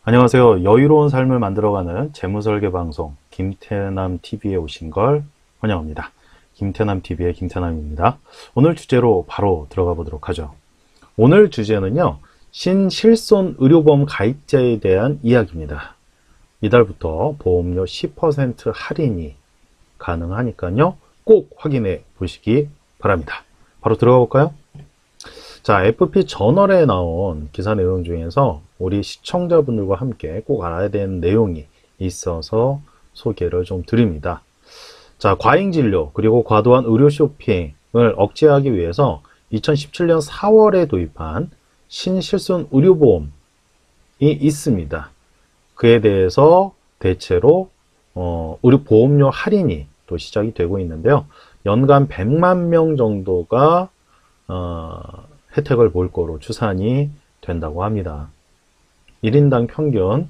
안녕하세요. 여유로운 삶을 만들어가는 재무설계 방송 김태남TV에 오신 걸 환영합니다. 김태남TV의 김태남입니다. 오늘 주제로 바로 들어가 보도록 하죠. 오늘 주제는요, 신실손 의료보험 가입자에 대한 이야기입니다. 이달부터 보험료 10% 할인이 가능하니까요, 꼭 확인해 보시기 바랍니다. 바로 들어가 볼까요? 자, FP 저널에 나온 기사 내용 중에서 우리 시청자분들과 함께 꼭 알아야 되는 내용이 있어서 소개를 좀 드립니다. 자, 과잉진료 그리고 과도한 의료 쇼핑을 억제하기 위해서 2017년 4월에 도입한 신실손 의료보험이 있습니다. 그에 대해서 대체로 의료보험료 할인이 또 시작이 되고 있는데요. 연간 100만 명 정도가 혜택을 볼 거로 추산이 된다고 합니다. 1인당 평균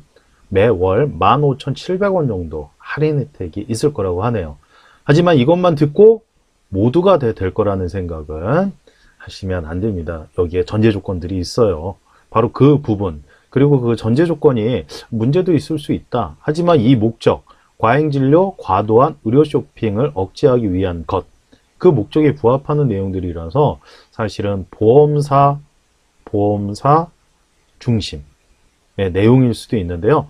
매월 15,700원 정도 할인 혜택이 있을 거라고 하네요. 하지만 이것만 듣고 모두가 될 거라는 생각은 하시면 안 됩니다. 여기에 전제 조건들이 있어요. 바로 그 부분, 그리고 그 전제 조건이 문제도 있을 수 있다. 하지만 이 목적, 과잉진료, 과도한 의료 쇼핑을 억제하기 위한 것, 그 목적에 부합하는 내용들이라서 사실은 보험사 중심의 내용일 수도 있는데요.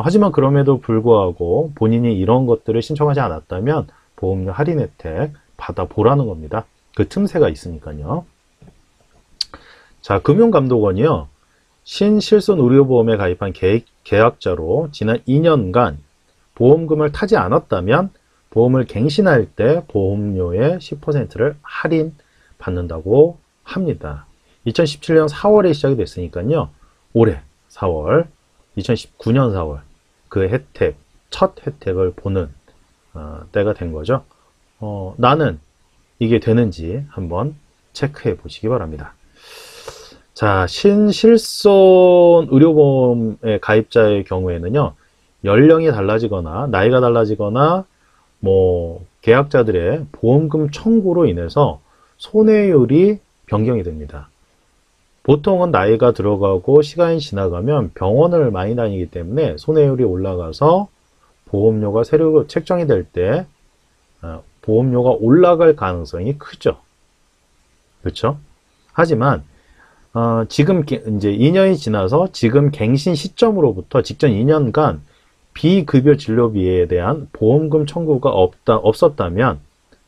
하지만 그럼에도 불구하고 본인이 이런 것들을 신청하지 않았다면 보험료 할인 혜택 받아보라는 겁니다. 그 틈새가 있으니까요. 자, 금융감독원이요, 신실손 의료보험에 가입한 계약자로 지난 2년간 보험금을 타지 않았다면 보험을 갱신할 때 보험료의 10%를 할인받는다고 합니다. 2017년 4월에 시작이 됐으니까요. 올해 4월, 2019년 4월 그 혜택, 첫 혜택을 보는 때가 된 거죠. 나는 이게 되는지 한번 체크해 보시기 바랍니다. 자, 신실손 의료보험의 가입자의 경우에는요, 연령이 달라지거나 나이가 달라지거나 계약자들의 보험금 청구로 인해서 손해율이 변경이 됩니다. 보통은 나이가 들어가고 시간이 지나가면 병원을 많이 다니기 때문에 손해율이 올라가서 보험료가 새로 책정이 될 때 보험료가 올라갈 가능성이 크죠. 그렇죠? 하지만 지금 이제 2년이 지나서 지금 갱신 시점으로부터 직전 2년간 비급여 진료비에 대한 보험금 청구가 없었다면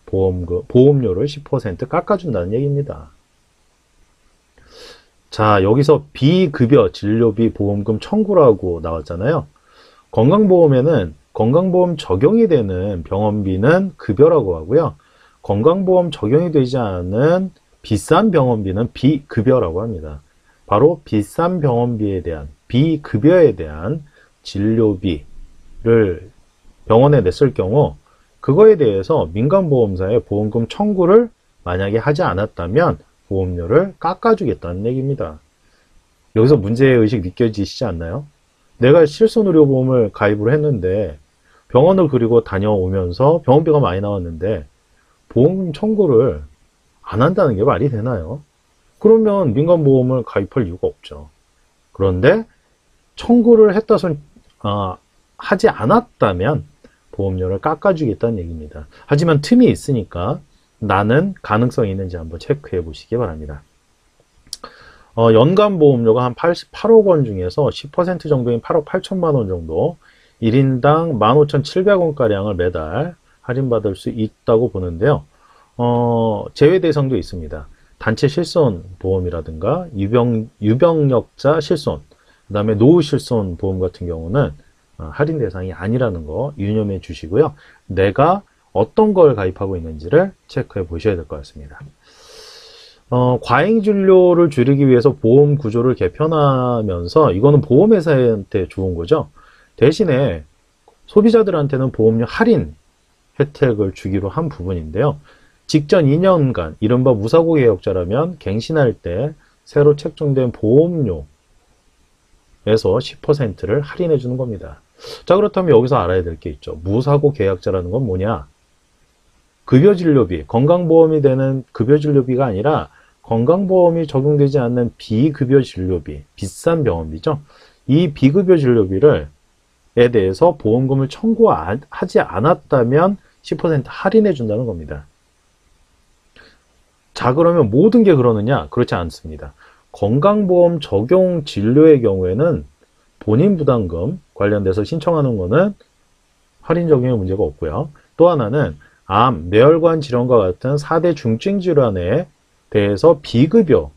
보험료를 10% 깎아준다는 얘기입니다. 자, 여기서 비급여 진료비 보험금 청구라고 나왔잖아요. 건강보험에는 건강보험 적용이 되는 병원비는 급여라고 하고요. 건강보험 적용이 되지 않은 비싼 병원비는 비급여라고 합니다. 바로 비싼 병원비에 대한, 비급여에 대한 진료비를 병원에 냈을 경우 그거에 대해서 민간보험사에 보험금 청구를 만약에 하지 않았다면 보험료를 깎아주겠다는 얘기입니다. 여기서 문제의식 느껴지시지 않나요? 내가 실손의료보험을 가입을 했는데 병원을 그리고 다녀오면서 병원비가 많이 나왔는데 보험금 청구를 안 한다는 게 말이 되나요? 그러면 민간보험을 가입할 이유가 없죠. 그런데 청구를 했다손 하지 않았다면 보험료를 깎아주겠다는 얘기입니다. 하지만 틈이 있으니까 나는 가능성이 있는지 한번 체크해 보시기 바랍니다. 연간 보험료가 한 88억 원 중에서 10% 정도인 8억 8천만 원 정도 1인당 15,700원가량을 매달 할인받을 수 있다고 보는데요. 제외 대상도 있습니다. 단체 실손 보험이라든가 유병력자 실손, 그 다음에 노후 실손 보험 같은 경우는 할인 대상이 아니라는 거 유념해 주시고요. 내가 어떤 걸 가입하고 있는지를 체크해 보셔야 될 것 같습니다. 과잉진료를 줄이기 위해서 보험 구조를 개편하면서 이거는 보험회사한테 좋은 거죠. 대신에 소비자들한테는 보험료 할인 혜택을 주기로 한 부분인데요. 직전 2년간 이른바 무사고 계약자라면 갱신할 때 새로 책정된 보험료에서 10%를 할인해 주는 겁니다. 자, 그렇다면 여기서 알아야 될 게 있죠. 무사고 계약자라는 건 뭐냐? 급여진료비, 건강보험이 되는 급여진료비가 아니라 건강보험이 적용되지 않는 비급여진료비, 비싼 병원비죠. 이 비급여 진료비를 에 대해서 보험금을 청구하지 않았다면 10% 할인해 준다는 겁니다. 자, 그러면 모든 게 그러느냐? 그렇지 않습니다. 건강보험 적용 진료의 경우에는 본인 부담금 관련돼서 신청하는 거는 할인 적용에 문제가 없고요. 또 하나는 암, 뇌혈관 질환과 같은 4대 중증 질환에 대해서 비급여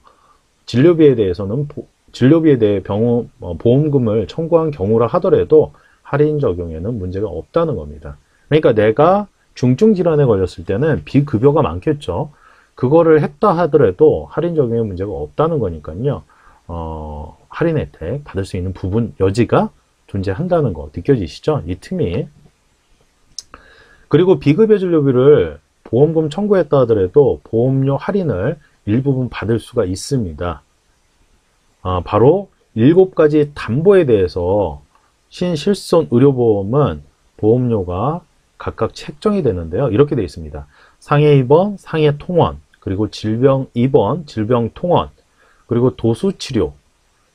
진료비에 대해서는 진료비에 대해 보험금을 청구한 경우라 하더라도 할인 적용에는 문제가 없다는 겁니다. 그러니까 내가 중증 질환에 걸렸을 때는 비급여가 많겠죠. 그거를 했다 하더라도 할인 적용에 문제가 없다는 거니까요. 할인 혜택 받을 수 있는 부분 여지가 존재한다는 거 느껴지시죠? 이 틈이. 그리고 비급여 진료비를 보험금 청구했다 하더라도 보험료 할인을 일부분 받을 수가 있습니다. 바로 7가지 담보에 대해서 신실손 의료보험은 보험료가 각각 책정이 되는데요. 이렇게 되어 있습니다. 상해 입원, 상해 통원, 그리고 질병 입원, 질병 통원, 그리고 도수치료,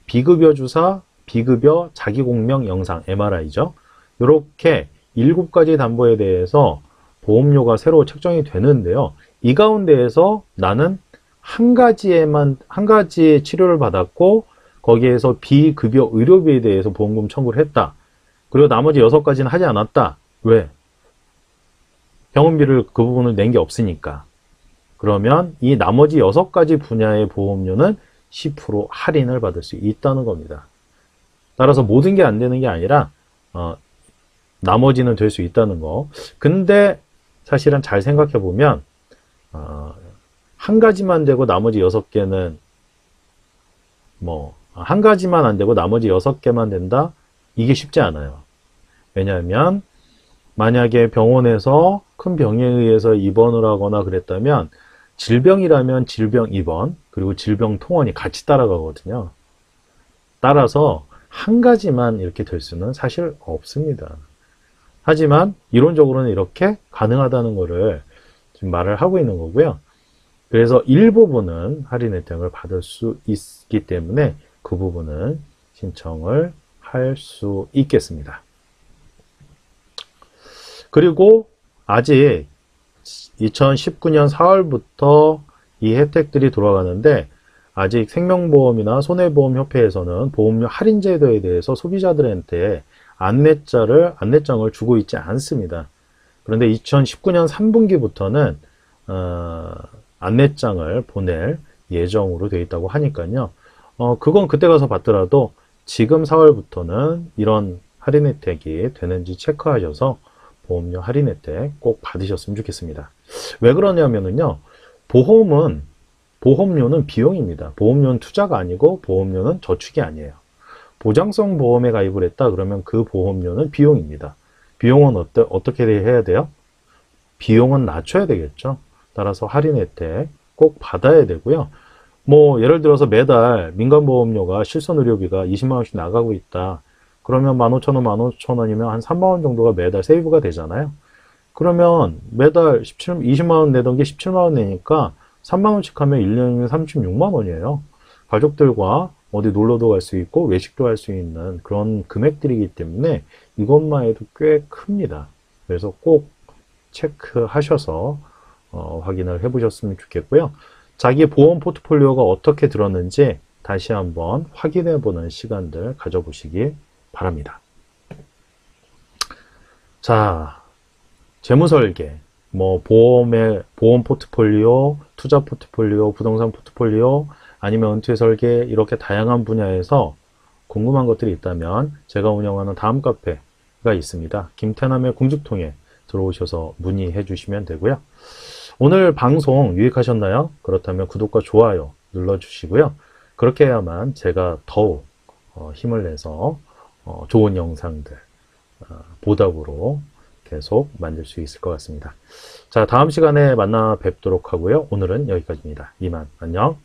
비급여 주사, 비급여 자기공명 영상, MRI죠. 이렇게 7가지 담보에 대해서 보험료가 새로 책정이 되는데요. 이 가운데에서 나는 한 가지의 치료를 받았고 거기에서 비급여 의료비에 대해서 보험금 청구를 했다. 그리고 나머지 6가지는 하지 않았다. 왜? 병원비를 그 부분을 낸 게 없으니까. 그러면 이 나머지 6가지 분야의 보험료는 10% 할인을 받을 수 있다는 겁니다. 따라서 모든 게 안 되는 게 아니라 나머지는 될 수 있다는 거. 근데 사실은 잘 생각해 보면 한 가지만 되고 나머지 6개는 한 가지만 안 되고 나머지 6개만 된다? 이게 쉽지 않아요. 왜냐하면 만약에 병원에서 큰 병에 의해서 입원을 하거나 그랬다면 질병이라면 질병 입원 그리고 질병 통원이 같이 따라가거든요. 따라서 한 가지만 이렇게 될 수는 사실 없습니다. 하지만 이론적으로는 이렇게 가능하다는 것을 지금 말을 하고 있는 거고요. 그래서 일부분은 할인 혜택을 받을 수 있기 때문에 그 부분은 신청을 할 수 있겠습니다. 그리고 아직 2019년 4월부터 이 혜택들이 돌아가는데 아직 생명보험이나 손해보험협회에서는 보험료 할인 제도에 대해서 소비자들한테 안내장을 주고 있지 않습니다. 그런데 2019년 3분기부터는 안내장을 보낼 예정으로 되어 있다고 하니까요. 그건 그때 가서 받더라도 지금 4월부터는 이런 할인 혜택이 되는지 체크하셔서 보험료 할인 혜택 꼭 받으셨으면 좋겠습니다. 왜 그러냐면요. 보험료는 비용입니다. 보험료는 투자가 아니고 보험료는 저축이 아니에요. 보장성 보험에 가입을 했다 그러면 그 보험료는 비용입니다. 비용은 어떻게 해야 돼요? 비용은 낮춰야 되겠죠. 따라서 할인 혜택 꼭 받아야 되고요. 예를 들어서 매달 민간보험료가 실손의료비가 20만 원씩 나가고 있다. 그러면 15,000원, 15,000원이면 한 3만 원 정도가 매달 세이브가 되잖아요. 그러면 매달 20만 원 내던 게 17만 원 내니까 3만 원씩 하면 1년이면 36만 원이에요. 가족들과 어디 놀러도 갈 수 있고 외식도 할 수 있는 그런 금액들이기 때문에 이것만 해도 꽤 큽니다. 그래서 꼭 체크하셔서 확인을 해보셨으면 좋겠고요. 자기 보험 포트폴리오가 어떻게 들었는지 다시 한번 확인해보는 시간들 가져보시기 바랍니다. 자, 재무설계, 보험 포트폴리오, 투자 포트폴리오, 부동산 포트폴리오, 아니면 은퇴 설계 이렇게 다양한 분야에서 궁금한 것들이 있다면 제가 운영하는 다음 카페가 있습니다. 김태남의 궁죽통에 들어오셔서 문의해 주시면 되고요. 오늘 방송 유익하셨나요? 그렇다면 구독과 좋아요 눌러주시고요. 그렇게 해야만 제가 더욱 힘을 내서 좋은 영상들 보답으로 계속 만들 수 있을 것 같습니다. 자, 다음 시간에 만나 뵙도록 하고요. 오늘은 여기까지입니다. 이만 안녕.